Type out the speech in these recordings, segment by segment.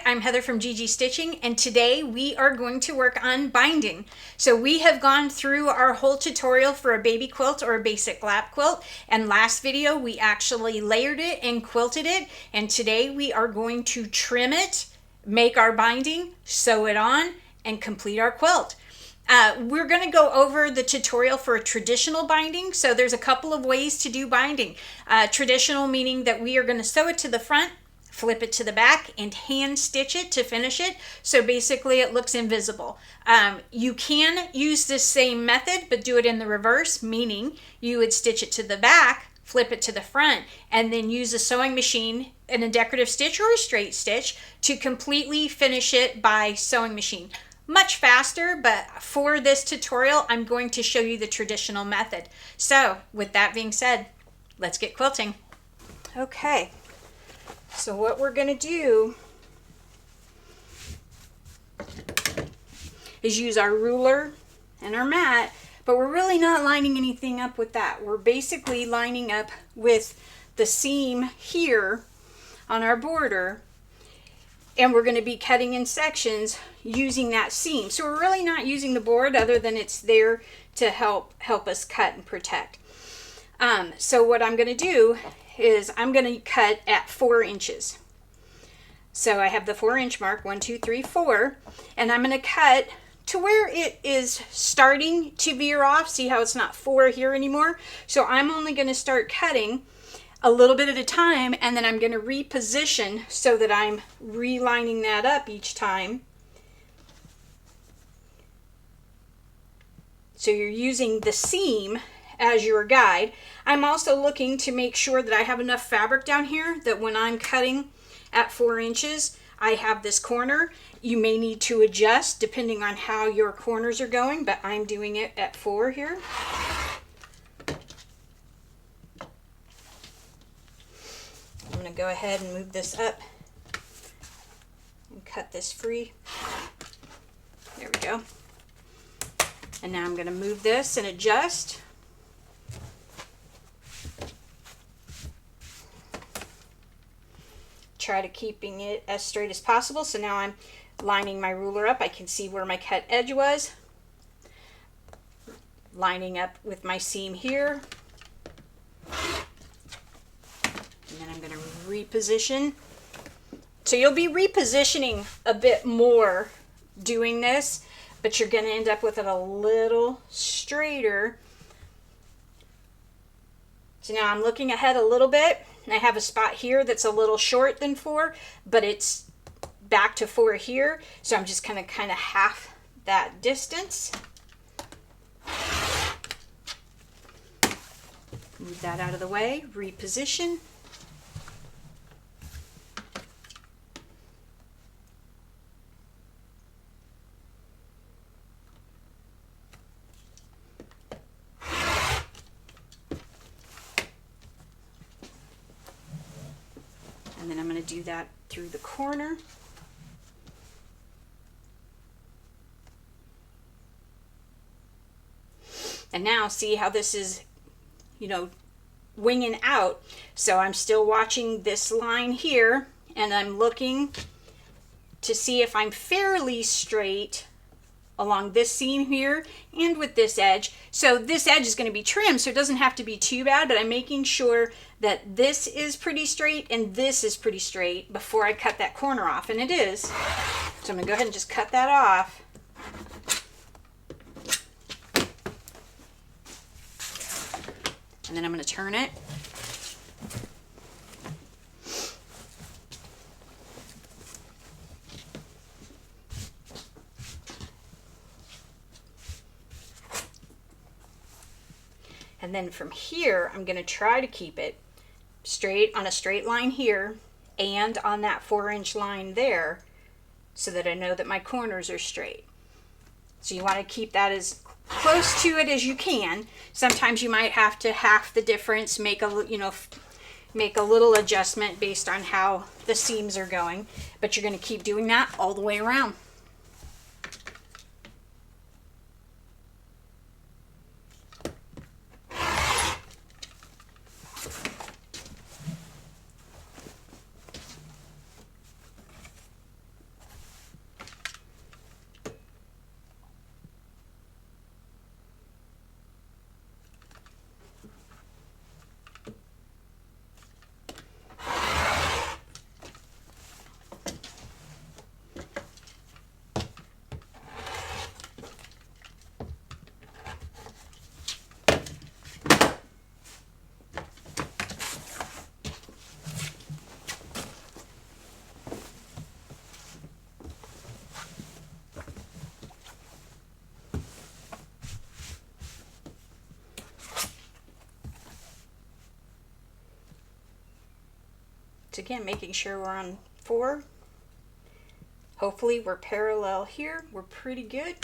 I'm Heather from GG Stitching, and today we are going to work on binding. So we have gone through our whole tutorial for a baby quilt or a basic lap quilt, and last video we actually layered it and quilted it, and today we are going to trim it, make our binding, sew it on, and complete our quilt. We're going to go over the tutorial for a traditional binding. So there's a couple of ways to do binding. Traditional meaning that we are going to sew it to the front, flip it to the back, and hand stitch it to finish it. So basically it looks invisible. You can use this same method, but do it in the reverse, meaning you would stitch it to the back, flip it to the front, and then use a sewing machine in a decorative stitch or a straight stitch to completely finish it by sewing machine. Much faster, but for this tutorial, I'm going to show you the traditional method. So with that being said, let's get quilting. Okay, so what we're going to do is use our ruler and our mat, but we're really not lining anything up with that. We're basically lining up with the seam here on our border, and we're going to be cutting in sections using that seam. So we're really not using the board other than it's there to help us cut and protect. So what I'm going to do is I'm going to cut at 4 inches. So I have the 4-inch mark, 1, 2, 3, 4, and I'm going to cut to where it is starting to veer off. See how it's not 4 here anymore? So I'm only going to start cutting a little bit at a time, and then I'm going to reposition so that I'm relining that up each time. So you're using the seam as your guide. I'm also looking to make sure that I have enough fabric down here that when I'm cutting at 4 inches, I have this corner. You may need to adjust depending on how your corners are going, but I'm doing it at 4 here. I'm going to go ahead and move this up and cut this free. There we go. And now I'm going to move this and adjust. Try to keeping it as straight as possible. So now I'm lining my ruler up. I can see where my cut edge was. Lining up with my seam here. And then I'm going to reposition. So you'll be repositioning a bit more doing this, but you're going to end up with it a little straighter. So now I'm looking ahead a little bit, and I have a spot here that's a little short than 4, but it's back to 4 here. So I'm just going to kind of half that distance. Move that out of the way, reposition. And then I'm going to do that through the corner. And now see how this is, winging out. So I'm still watching this line here, and I'm looking to see if I'm fairly straight along this seam here and with this edge. So this edge is going to be trimmed, so it doesn't have to be too bad, but I'm making sure that this is pretty straight and this is pretty straight before I cut that corner off, and it is. So I'm going to go ahead and just cut that off. And then I'm going to turn it. And then from here, I'm going to try to keep it straight on a straight line here and on that 4-inch line there so that I know that my corners are straight. So you want to keep that as close to it as you can. Sometimes you might have to half the difference, make a little adjustment based on how the seams are going, but you're going to keep doing that all the way around. So again, making sure we're on 4. Hopefully we're parallel here. We're pretty good.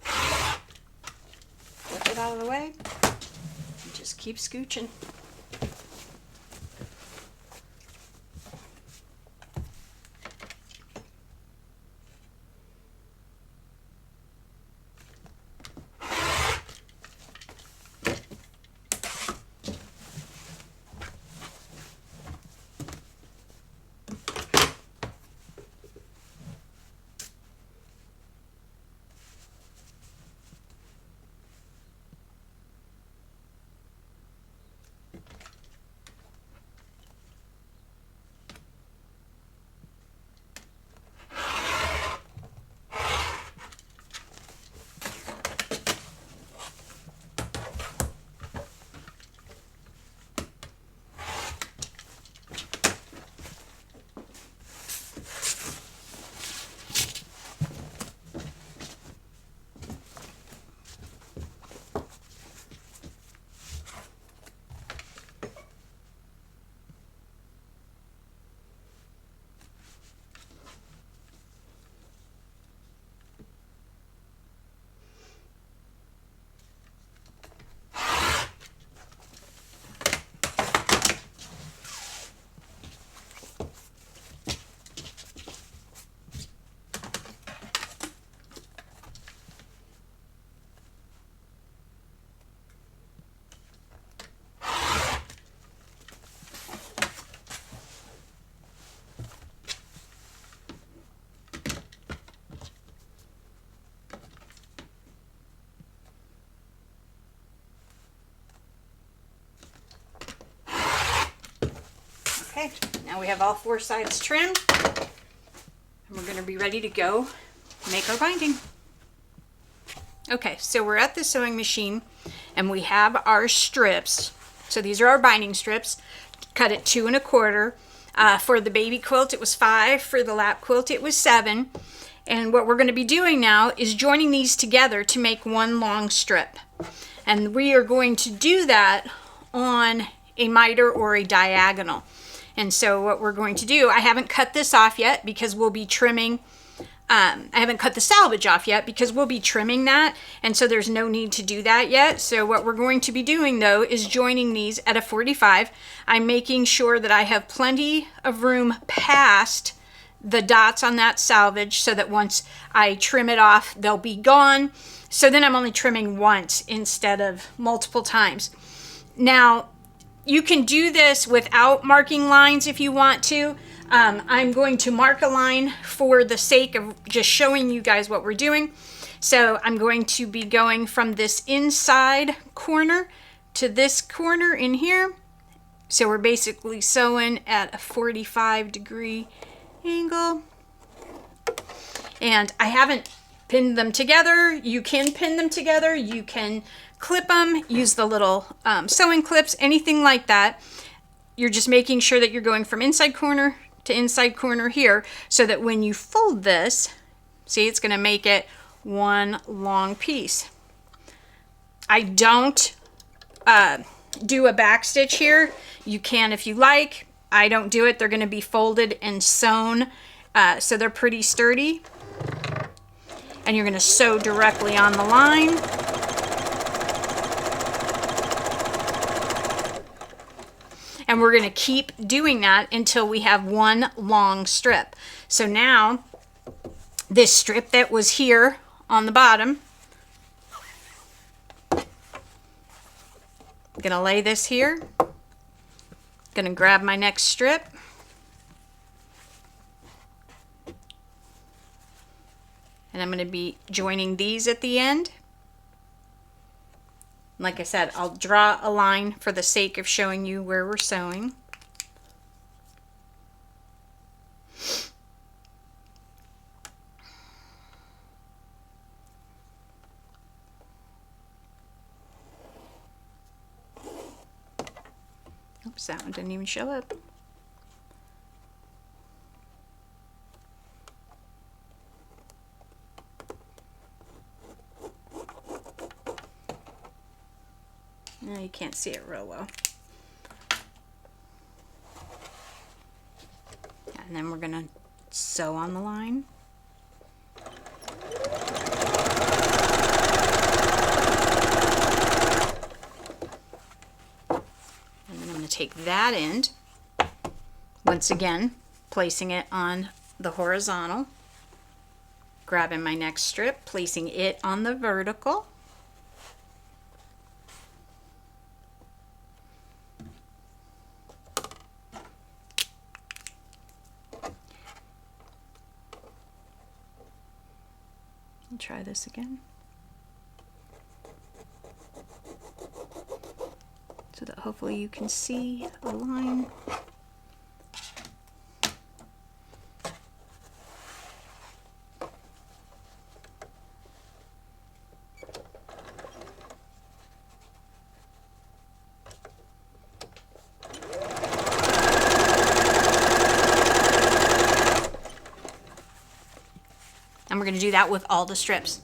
Flip it out of the way. And just keep scooching. Okay, now we have all 4 sides trimmed, and we're going to be ready to go make our binding. Okay, so we're at the sewing machine, and we have our strips. So these are our binding strips, cut at 2 1/4. For the baby quilt, it was 5. For the lap quilt, it was 7. And what we're going to be doing now is joining these together to make one long strip. And we are going to do that on a miter or a diagonal. And so what we're going to do, I haven't cut this off yet because we'll be trimming, I haven't cut the salvage off yet because we'll be trimming that. And so there's no need to do that yet. So what we're going to be doing though is joining these at a 45. I'm making sure that I have plenty of room past the dots on that salvage so that once I trim it off, they'll be gone. So then I'm only trimming once instead of multiple times. Now, you can do this without marking lines if you want to. I'm going to mark a line for the sake of just showing you guys what we're doing. So I'm going to be going from this inside corner to this corner in here. So we're basically sewing at a 45-degree angle. And I haven't pinned them together. You can pin them together. You can clip them, use the little sewing clips, anything like that. You're just making sure that you're going from inside corner to inside corner here so that when you fold this, see, it's going to make it one long piece. I don't do a back stitch here. You can if you like. I don't do it. They're going to be folded and sewn, so they're pretty sturdy. And you're going to sew directly on the line. And we're going to keep doing that until we have one long strip. So now, this strip that was here on the bottom, I'm going to lay this here. Going to grab my next strip. And I'm going to be joining these at the end. Like I said, I'll draw a line for the sake of showing you where we're sewing. Oops, that one didn't even show up. No, you can't see it real well. And then we're going to sew on the line. And then I'm going to take that end, once again, placing it on the horizontal, grabbing my next strip, placing it on the vertical. I'll try this again, so that hopefully you can see a line. And we're going to do that with all the strips.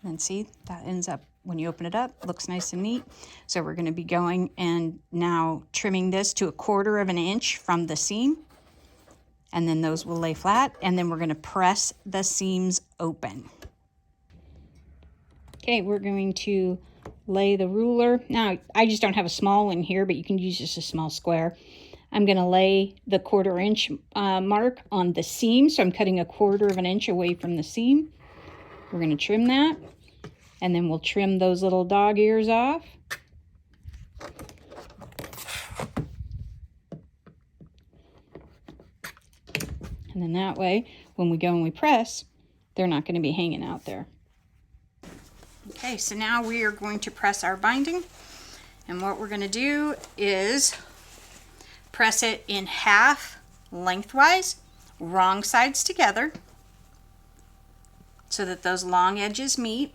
And see, that ends up, when you open it up, looks nice and neat. So we're going to be going and now trimming this to 1/4 of an inch from the seam. And then those will lay flat. And then we're going to press the seams open. Okay, we're going to lay the ruler. Now, I just don't have a small one here, but you can use just a small square. I'm going to lay the 1/4 inch mark on the seam. So I'm cutting 1/4 of an inch away from the seam. We're going to trim that, and then we'll trim those little dog ears off. And then that way, when we go and we press, they're not going to be hanging out there. Okay, so now we are going to press our binding. And what we're going to do is press it in half lengthwise, wrong sides together, so that those long edges meet.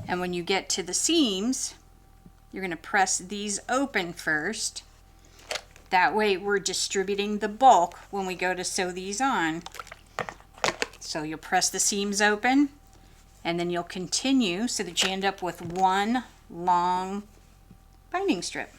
And when you get to the seams, you're going to press these open first. That way we're distributing the bulk when we go to sew these on. So you'll press the seams open, and then you'll continue so that you end up with one long binding strip.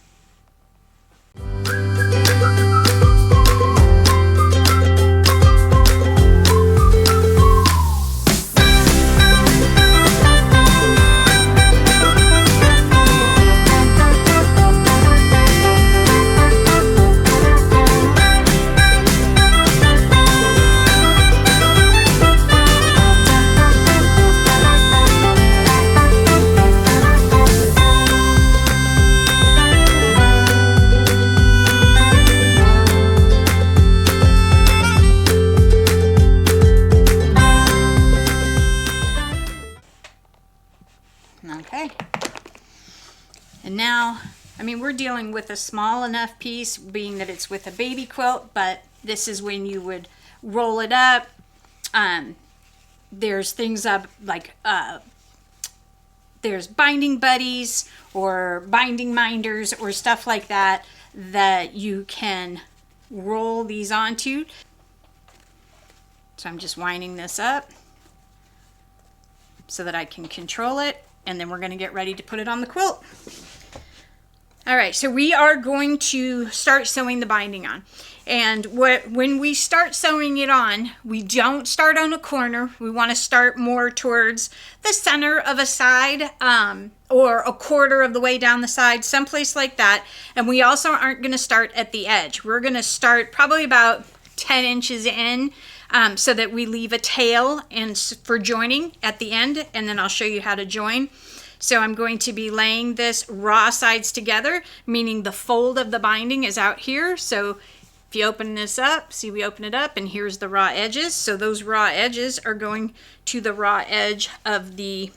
Okay, and now, I mean, we're dealing with a small enough piece, being that it's with a baby quilt, but this is when you would roll it up. There's things up like there's binding buddies or binding minders or stuff like that that you can roll these onto. So I'm just winding this up so that I can control it, and then we're going to get ready to put it on the quilt. All right, so we are going to start sewing the binding on. And when we start sewing it on, we don't start on a corner. We want to start more towards the center of a side, or a quarter of the way down the side, someplace like that. And we also aren't going to start at the edge. We're going to start probably about 10 inches in, so that we leave a tail and for joining at the end, and then I'll show you how to join. So I'm going to be laying this raw sides together, meaning the fold of the binding is out here. So if you open this up, see, we open it up and here's the raw edges. So those raw edges are going to the raw edge of the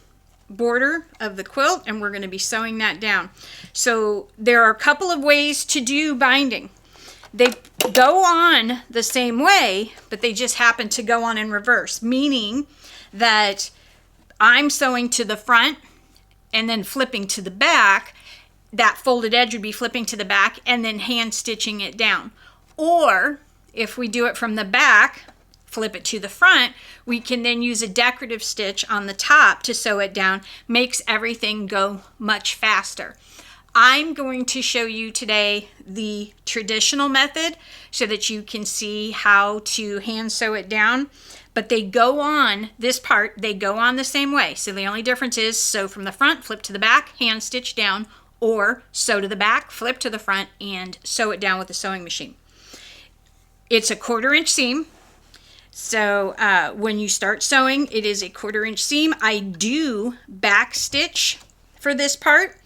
border of the quilt, and we're going to be sewing that down. So there are a couple of ways to do binding. They go on the same way, but they just happen to go on in reverse, meaning that I'm sewing to the front and then flipping to the back. That folded edge would be flipping to the back and then hand stitching it down. Or if we do it from the back, flip it to the front, we can then use a decorative stitch on the top to sew it down. Makes everything go much faster. I'm going to show you today the traditional method so that you can see how to hand sew it down. But they go on, this part, they go on the same way. So the only difference is sew from the front, flip to the back, hand stitch down, or sew to the back, flip to the front, and sew it down with a sewing machine. It's a 1/4 inch seam. So when you start sewing, it is a 1/4 inch seam. I do back stitch for this part.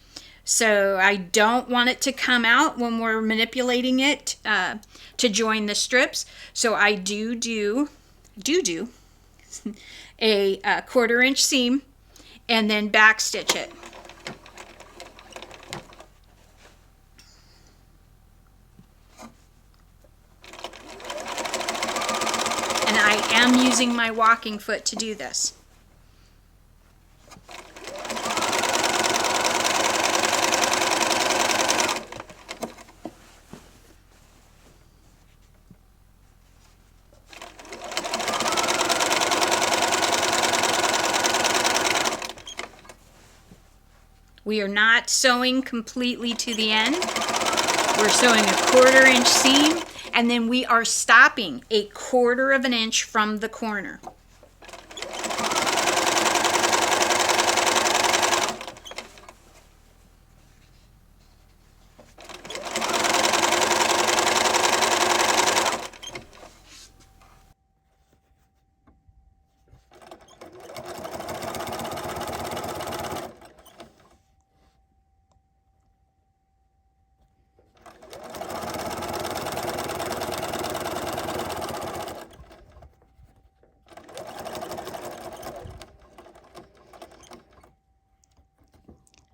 So I don't want it to come out when we're manipulating it to join the strips. So I do a 1/4 inch seam and then back stitch it. And I am using my walking foot to do this. We are not sewing completely to the end. We're sewing a 1/4 inch seam, and then we are stopping a 1/4 of an inch from the corner.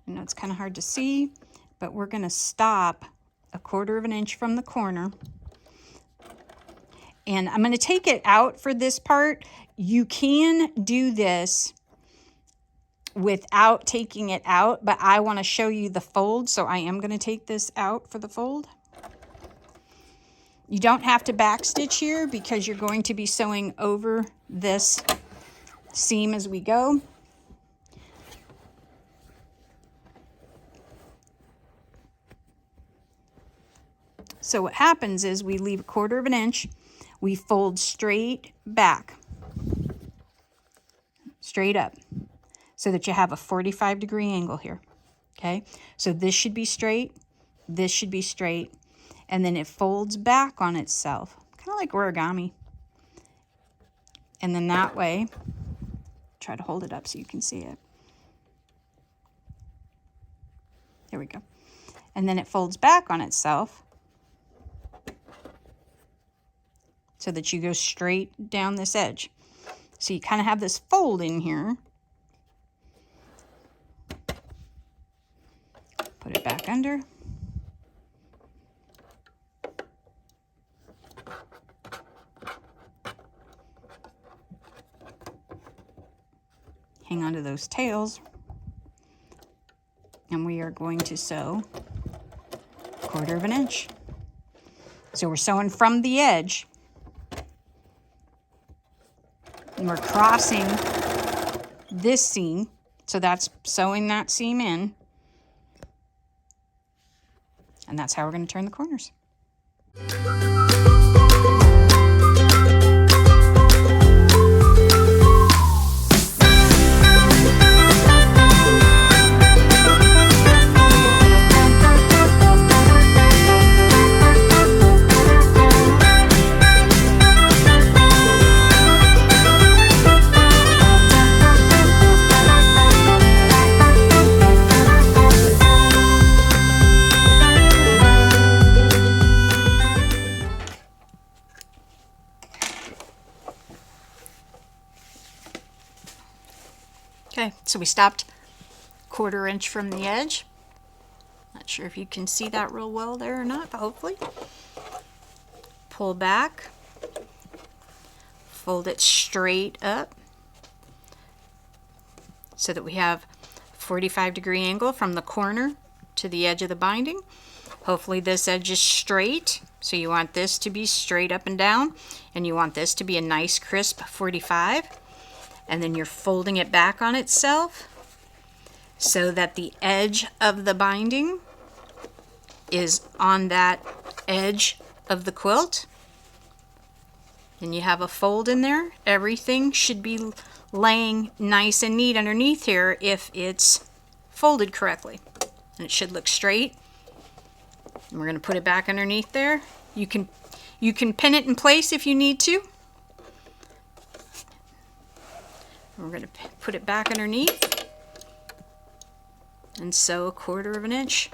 I know it's kind of hard to see, but we're going to stop a 1/4 of an inch from the corner. And I'm going to take it out for this part. You can do this without taking it out, but I want to show you the fold, so I am going to take this out for the fold. You don't have to back stitch here because you're going to be sewing over this seam as we go. So what happens is we leave a 1/4 of an inch, we fold straight back, straight up, so that you have a 45-degree angle here, okay? So this should be straight, this should be straight, and then it folds back on itself, kind of like origami. And then that way, try to hold it up so you can see it. There we go. And then it folds back on itself, so that you go straight down this edge. So you kind of have this fold in here. Put it back under. Hang on to those tails. And we are going to sew 1/4 inch. So we're sewing from the edge, and we're crossing this seam. So that's sewing that seam in. And that's how we're going to turn the corners. Okay, so we stopped 1/4 inch from the edge. Not sure if you can see that real well there or not, but hopefully. Pull back, fold it straight up so that we have a 45-degree angle from the corner to the edge of the binding. Hopefully this edge is straight, so you want this to be straight up and down, and you want this to be a nice crisp 45. And then you're folding it back on itself so that the edge of the binding is on that edge of the quilt. And you have a fold in there. Everything should be laying nice and neat underneath here if it's folded correctly. And it should look straight. And we're going to put it back underneath there. You can pin it in place if you need to. We're going to put it back underneath and sew a 1/4 inch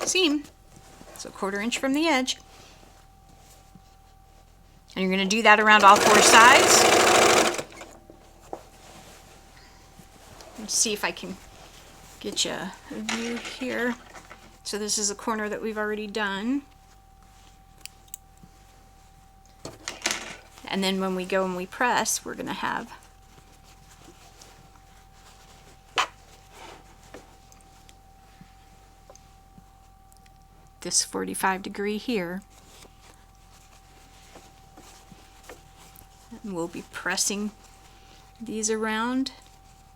seam. So 1/4 inch from the edge. And you're going to do that around all 4 sides. Let's see if I can get you a view here. So this is a corner that we've already done. And then when we go and we press, we're going to have this 45-degree here. And we'll be pressing these around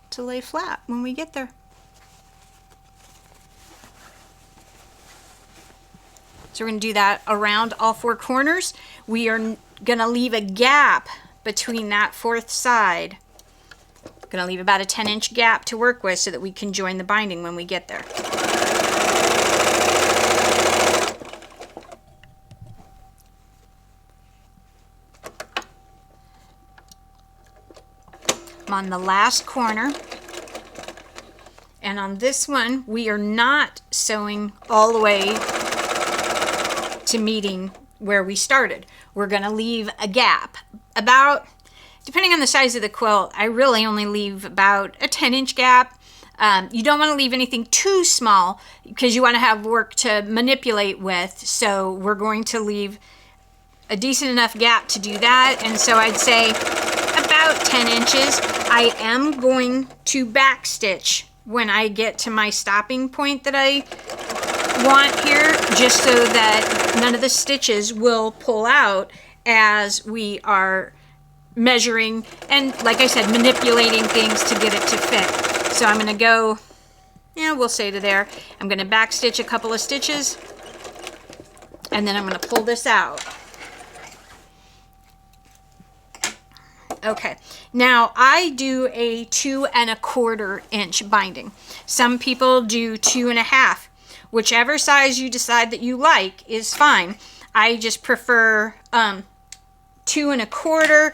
to lay flat when we get there. So we're going to do that around all 4 corners. We are going to leave a gap between that 4th side. Going to leave about a 10-inch gap to work with so that we can join the binding when we get there. I'm on the last corner, and on this one we are not sewing all the way to meeting where we started. We're going to leave a gap about, depending on the size of the quilt, I really only leave about a 10-inch gap. You don't want to leave anything too small because you want to have work to manipulate with, so we're going to leave a decent enough gap to do that. And so I'd say about 10 inches. I am going to back stitch when I get to my stopping point that I want here, just so that none of the stitches will pull out as we are measuring and, like I said, manipulating things to get it to fit. So I'm going to go, we'll say to there. I'm going to back stitch a couple of stitches, and then I'm going to pull this out. Okay, now I do a 2 1/4 inch binding. Some people do 2 1/2. Whichever size you decide that you like is fine. I just prefer 2 1/4,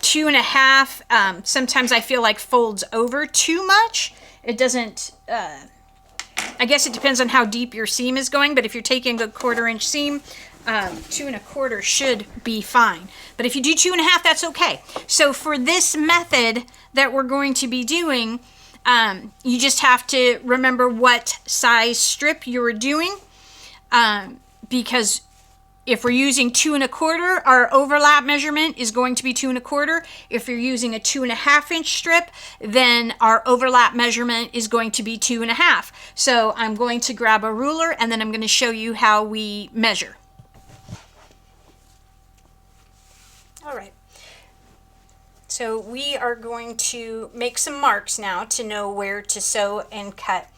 2 1/2. Sometimes I feel like folds over too much. It doesn't, I guess it depends on how deep your seam is going, but if you're taking a 1/4 inch seam, 2 1/4 should be fine. But if you do 2 1/2, that's okay. So for this method that we're going to be doing, you just have to remember what size strip you're doing, because if we're using 2 1/4, our overlap measurement is going to be 2 1/4. If you're using a 2.5 inch strip, then our overlap measurement is going to be 2.5. So I'm going to grab a ruler and then I'm going to show you how we measure. All right. So we are going to make some marks now to know where to sew and cut.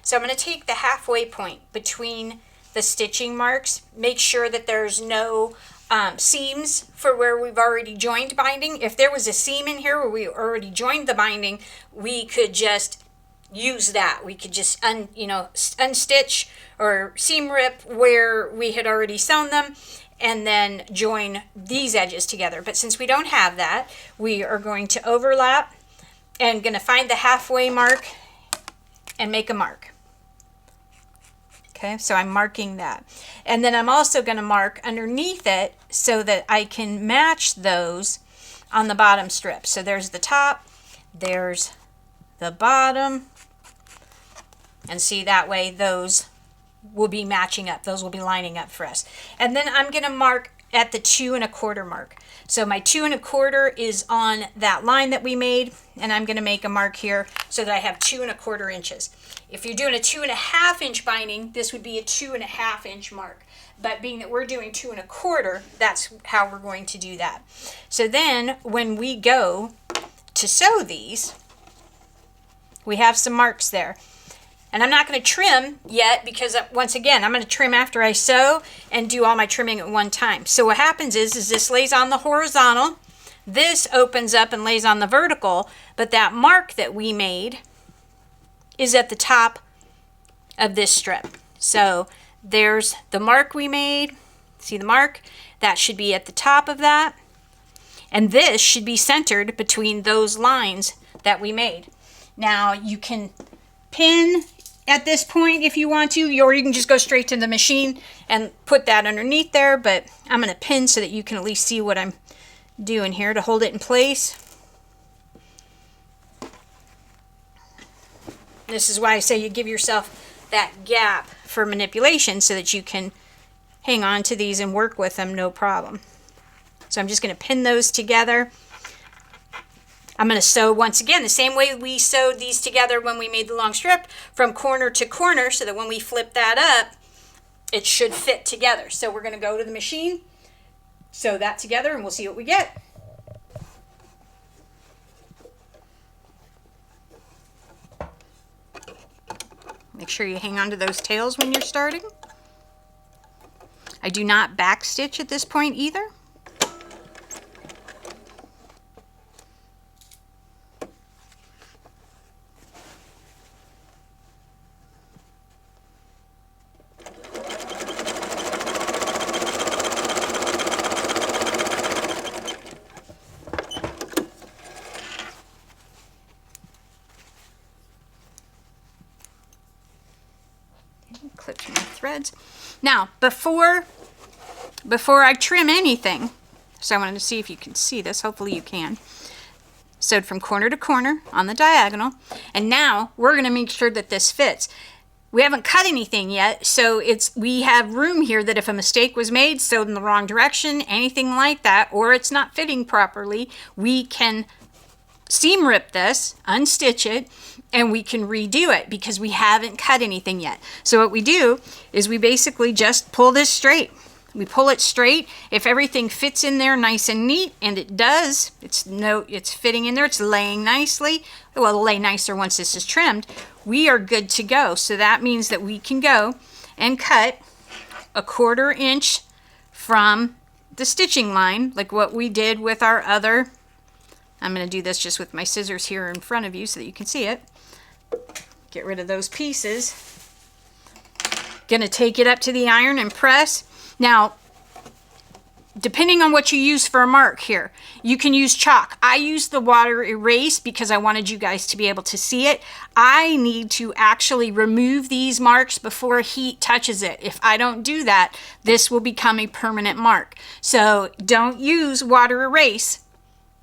So I'm going to take the halfway point between the stitching marks, make sure that there's no seams for where we've already joined binding. If there was a seam in here where we already joined the binding, we could just use that. We could just unstitch or seam rip where we had already sewn them and then join these edges together. But since we don't have that, we are going to overlap and going to find the halfway mark and make a mark. Okay, so I'm marking that. And then I'm also going to mark underneath it so that I can match those on the bottom strip. So there's the top, there's the bottom, and see, that way those will be matching up. Those will be lining up for us. And then I'm going to mark at the 2 1/4 mark. So my 2 1/4 is on that line that we made, and I'm going to make a mark here so that I have 2 1/4 inches. If you're doing a 2.5 inch binding, this would be a 2.5 inch mark. But being that we're doing 2 1/4, that's how we're going to do that. So then when we go to sew these, we have some marks there. And I'm not going to trim yet because, once again, I'm going to trim after I sew and do all my trimming at one time. So what happens is this lays on the horizontal, this opens up and lays on the vertical, but that mark that we made is at the top of this strip. So there's the mark we made. See the mark? That should be at the top of that. And this should be centered between those lines that we made. Now you can pin at this point if you want to, or you can just go straight to the machine and put that underneath there, but I'm going to pin so that you can at least see what I'm doing here to hold it in place. This is why I say you give yourself that gap for manipulation so that you can hang on to these and work with them no problem. So I'm just going to pin those together. I'm going to sew once again the same way we sewed these together when we made the long strip, from corner to corner, so that when we flip that up, it should fit together. So we're going to go to the machine, sew that together, and we'll see what we get. Make sure you hang on to those tails when you're starting. I do not back stitch at this point either. Clip my threads. Now, before I trim anything, so I wanted to see if you can see this. Hopefully you can. Sewed from corner to corner on the diagonal, and now we're going to make sure that this fits. We haven't cut anything yet, so we have room here that if a mistake was made, sewed in the wrong direction, anything like that, or it's not fitting properly, we can seam rip this, unstitch it, and we can redo it because we haven't cut anything yet. So what we do is we basically just pull this straight. We pull it straight. If everything fits in there nice and neat, and it does, it's fitting in there, it's laying nicely. Well, it'll lay nicer once this is trimmed. We are good to go. So that means that we can go and cut a 1/4 inch from the stitching line, like what we did with our other. I'm going to do this just with my scissors here in front of you so that you can see it. Get rid of those pieces. Going to take it up to the iron and press. Now, depending on what you use for a mark here, you can use chalk. I use the water erase because I wanted you guys to be able to see it. I need to actually remove these marks before heat touches it. If I don't do that, this will become a permanent mark. So don't use water erase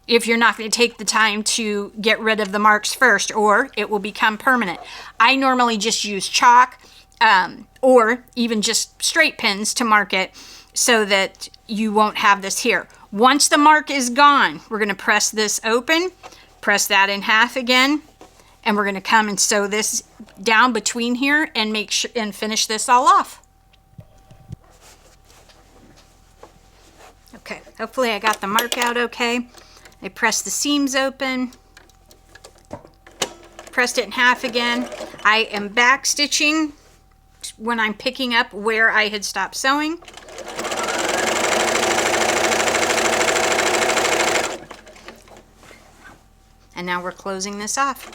if you're not going to take the time to get rid of the marks first, or it will become permanent. I normally just use chalk or even just straight pins to mark it, so that you won't have this here. Once the mark is gone, we're going to press this open, press that in half again, and we're going to come and sew this down between here and make sure and finish this all off. Okay, hopefully I got the mark out okay. I pressed the seams open, pressed it in half again. I am back stitching when I'm picking up where I had stopped sewing. And now we're closing this off.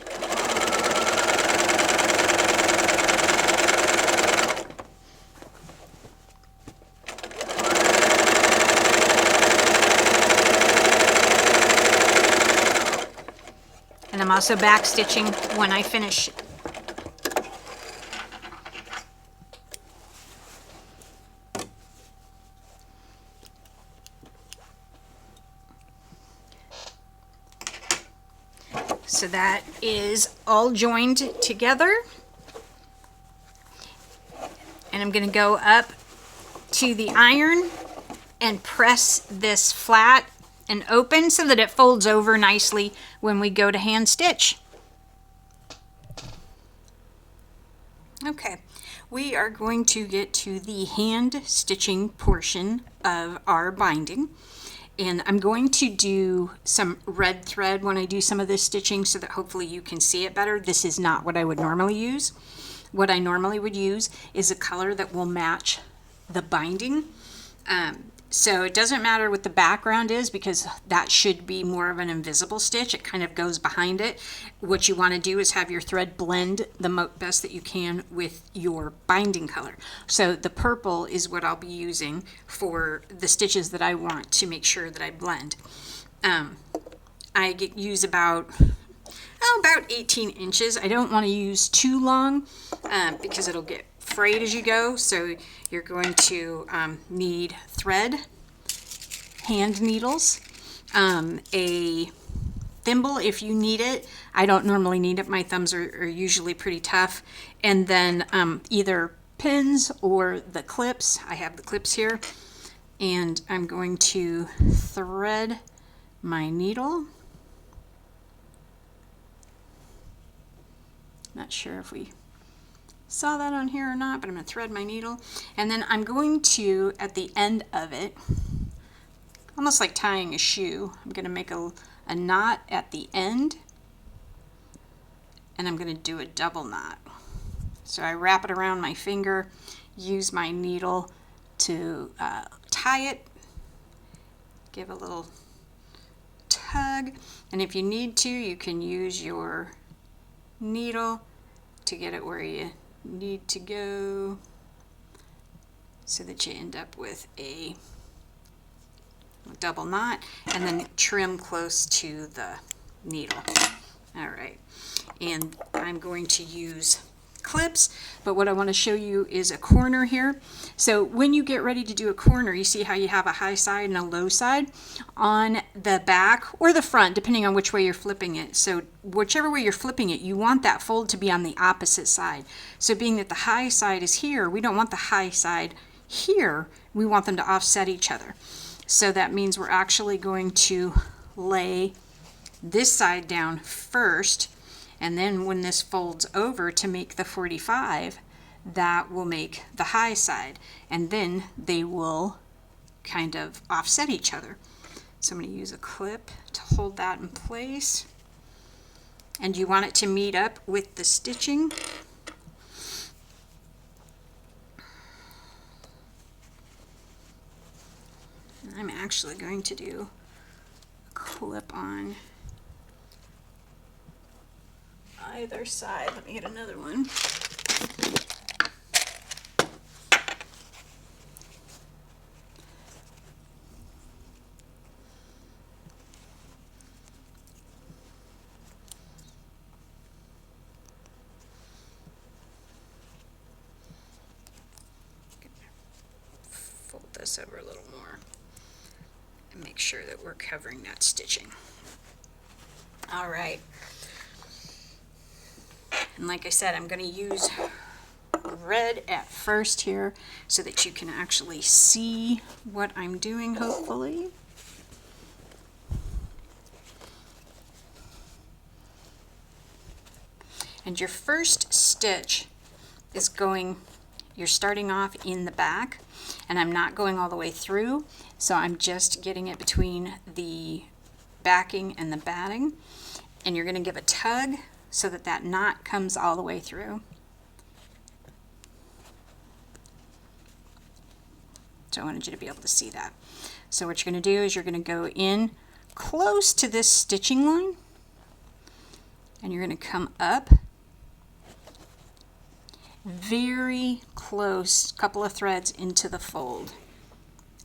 And I'm also back stitching when I finish. So that is all joined together. And I'm going to go up to the iron and press this flat and open so that it folds over nicely when we go to hand stitch. Okay, we are going to get to the hand stitching portion of our binding. And I'm going to do some red thread when I do some of this stitching so that hopefully you can see it better. This is not what I would normally use. What I normally would use is a color that will match the binding. So it doesn't matter what the background is because that should be more of an invisible stitch. It kind of goes behind it. What you want to do is have your thread blend the best that you can with your binding color. So the purple is what I'll be using for the stitches that I want to make sure that I blend. I use about 18 inches. I don't want to use too long because it'll get frayed as you go. So you're going to need thread, hand needles, a thimble if you need it. I don't normally need it. My thumbs are usually pretty tough. And then either pins or the clips. I have the clips here. And I'm going to thread my needle. Not sure if we saw that on here or not, but I'm going to thread my needle. And then I'm going to, at the end of it, almost like tying a shoe, I'm going to make a knot at the end, and I'm going to do a double knot. So I wrap it around my finger, use my needle to tie it, give a little tug, and if you need to, you can use your needle to get it where you need to go so that you end up with a double knot and then trim close to the needle. All right, and I'm going to use clips, but what I want to show you is a corner here. So when you get ready to do a corner, you see how you have a high side and a low side on the back or the front, depending on which way you're flipping it. So whichever way you're flipping it, you want that fold to be on the opposite side. So being that the high side is here, we don't want the high side here. We want them to offset each other. So that means we're actually going to lay this side down first, and then when this folds over to make the 45, that will make the high side, and then they will kind of offset each other. So I'm going to use a clip to hold that in place, and you want it to meet up with the stitching. I'm actually going to do a clip on either side. Let me get another one. Fold this over a little more and make sure that we're covering that stitching. All right. And like I said, I'm going to use red at first here so that you can actually see what I'm doing, hopefully. And your first stitch is you're starting off in the back, and I'm not going all the way through, so I'm just getting it between the backing and the batting, and you're going to give a tug so that that knot comes all the way through. So I wanted you to be able to see that. So what you're going to do is you're going to go in close to this stitching line, and you're going to come up very close, couple of threads into the fold,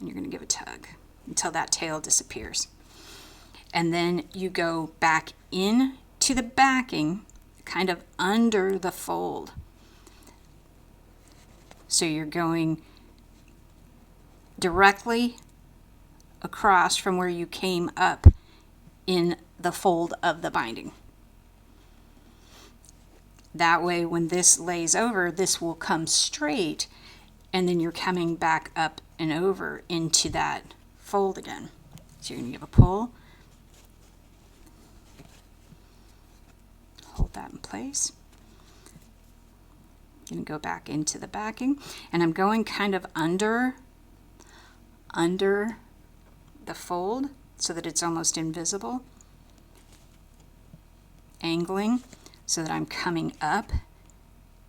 and you're going to give a tug until that tail disappears. And then you go back in to the backing, kind of under the fold. So you're going directly across from where you came up in the fold of the binding. That way, when this lays over, this will come straight, and then you're coming back up and over into that fold again. So you're going to give a pull, hold that in place. I'm going to go back into the backing, and I'm going kind of under the fold so that it's almost invisible, angling so that I'm coming up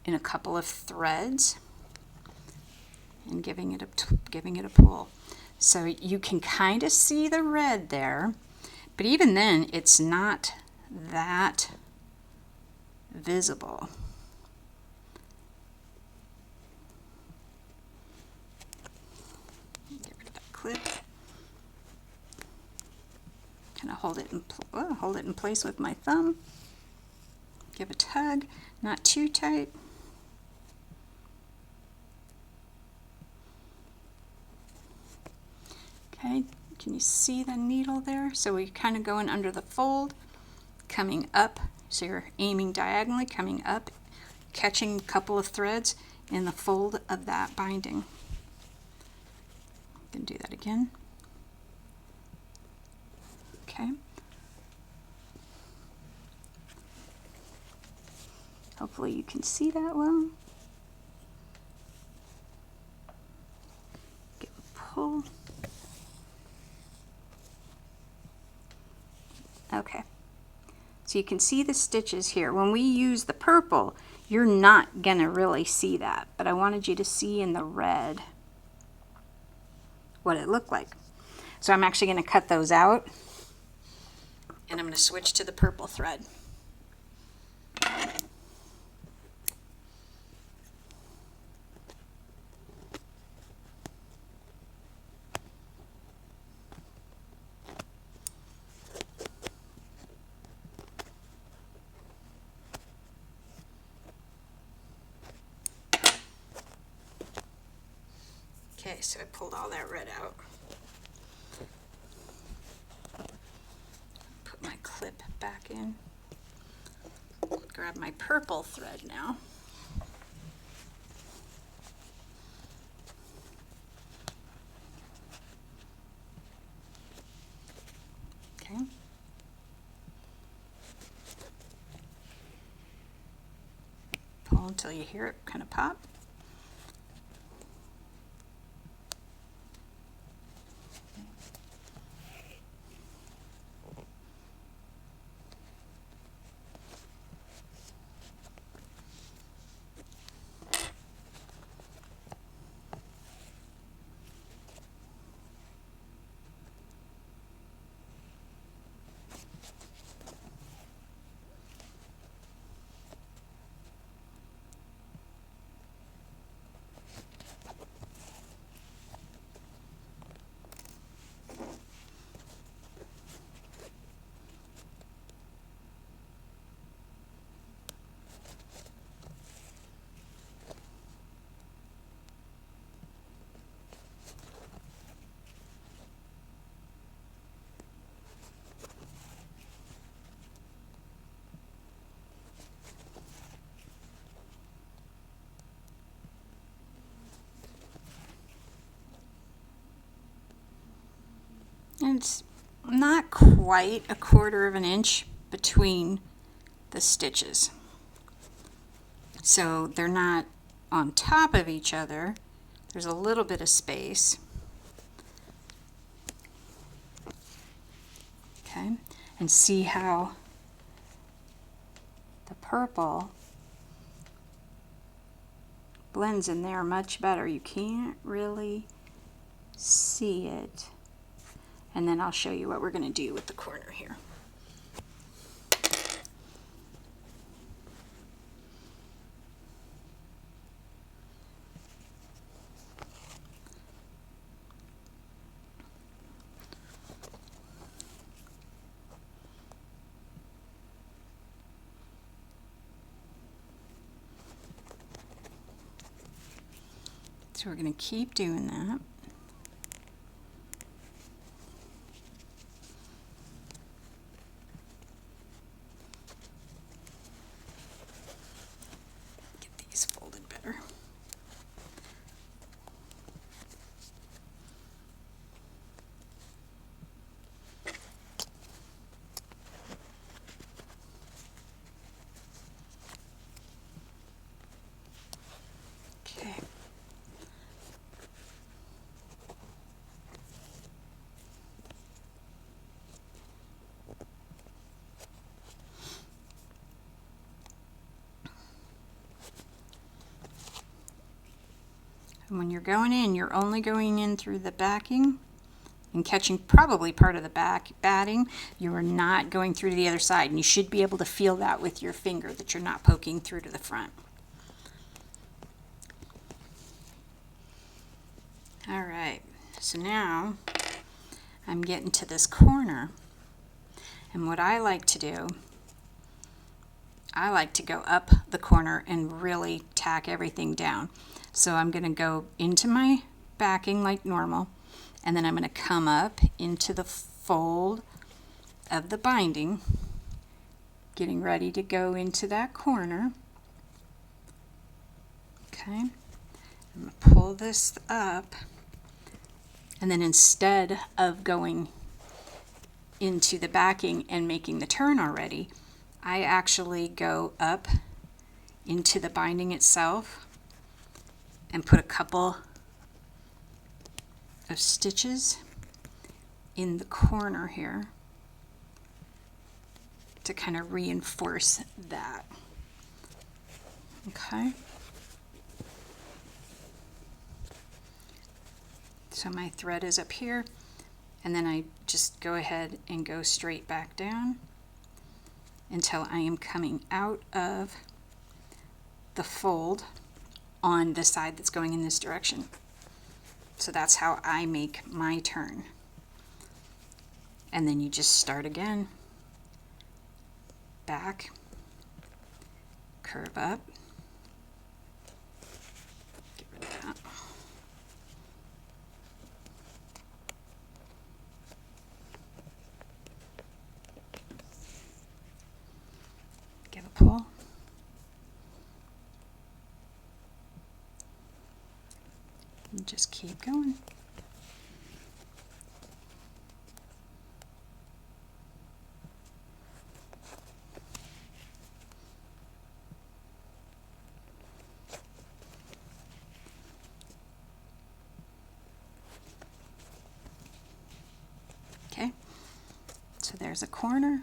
in a couple of threads and giving it a pull. So you can kind of see the red there, but even then it's not that visible. Get rid of that clip. Kind of hold it in place with my thumb. Give a tug, not too tight. Okay, can you see the needle there? So we're kind of going under the fold, coming up. So you're aiming diagonally, coming up, catching a couple of threads in the fold of that binding. I'm going to do that again. Okay. Hopefully you can see that well. Give a pull. Okay. So you can see the stitches here. When we use the purple, you're not going to really see that, but I wanted you to see in the red what it looked like. So I'm actually going to cut those out, and I'm going to switch to the purple thread. Okay, so I pulled all that red out. Put my clip back in. Grab my purple thread now. Okay. Pull until you hear it kind of pop. want not quite a 1/4 of an inch between the stitches. So they're not on top of each other. There's a little bit of space. Okay, and see how the purple blends in there much better. You can't really see it. And then I'll show you what we're going to do with the corner here. So we're going to keep doing that. Get these folded better. Okay. And when you're going in, you're only going in through the backing and catching probably part of the back batting. You are not going through to the other side, and you should be able to feel that with your finger, that you're not poking through to the front. All right, so now I'm getting to this corner, and what I like to do, I like to go up the corner and really tack everything down. So I'm going to go into my backing like normal, and then I'm going to come up into the fold of the binding, getting ready to go into that corner. Okay, I'm going to pull this up, and then instead of going into the backing and making the turn already, I actually go up into the binding itself and put a couple of stitches in the corner here to kind of reinforce that. Okay. So my thread is up here, and then I just go ahead and go straight back down until I am coming out of the fold on the side that's going in this direction. So that's how I make my turn. And then you just start again. Back, curve up, get rid of that. Give a pull. And just keep going. Okay, so there's a corner,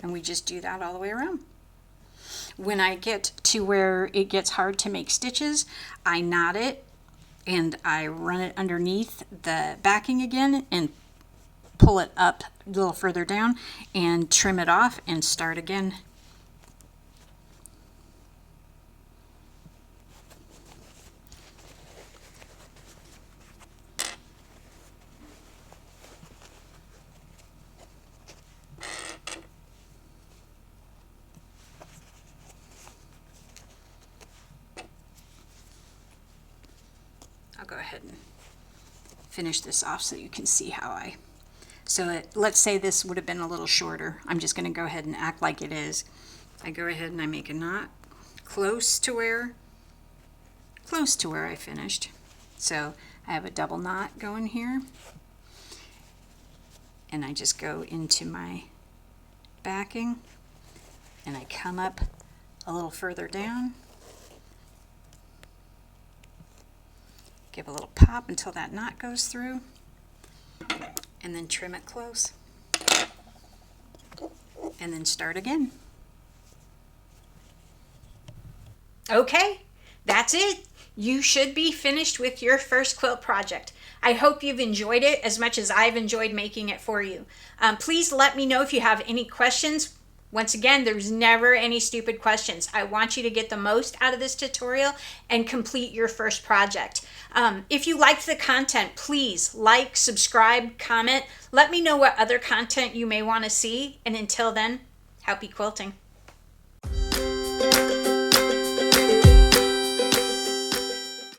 and we just do that all the way around. When I get to where it gets hard to make stitches, I knot it and I run it underneath the backing again and pull it up a little further down and trim it off and start again. I'll go ahead and finish this off so you can see how let's say this would have been a little shorter. I'm just going to go ahead and act like it is. I go ahead and I make a knot close to where I finished. So I have a double knot going here. and I just go into my backing and I come up a little further down, give a little pop until that knot goes through, and then trim it close, and then start again. Okay, that's it. You should be finished with your first quilt project. I hope you've enjoyed it as much as I've enjoyed making it for you. Please let me know if you have any questions. Once again, there's never any stupid questions. I want you to get the most out of this tutorial and complete your first project. If you liked the content, please like, subscribe, comment. Let me know what other content you may want to see. And until then, happy quilting.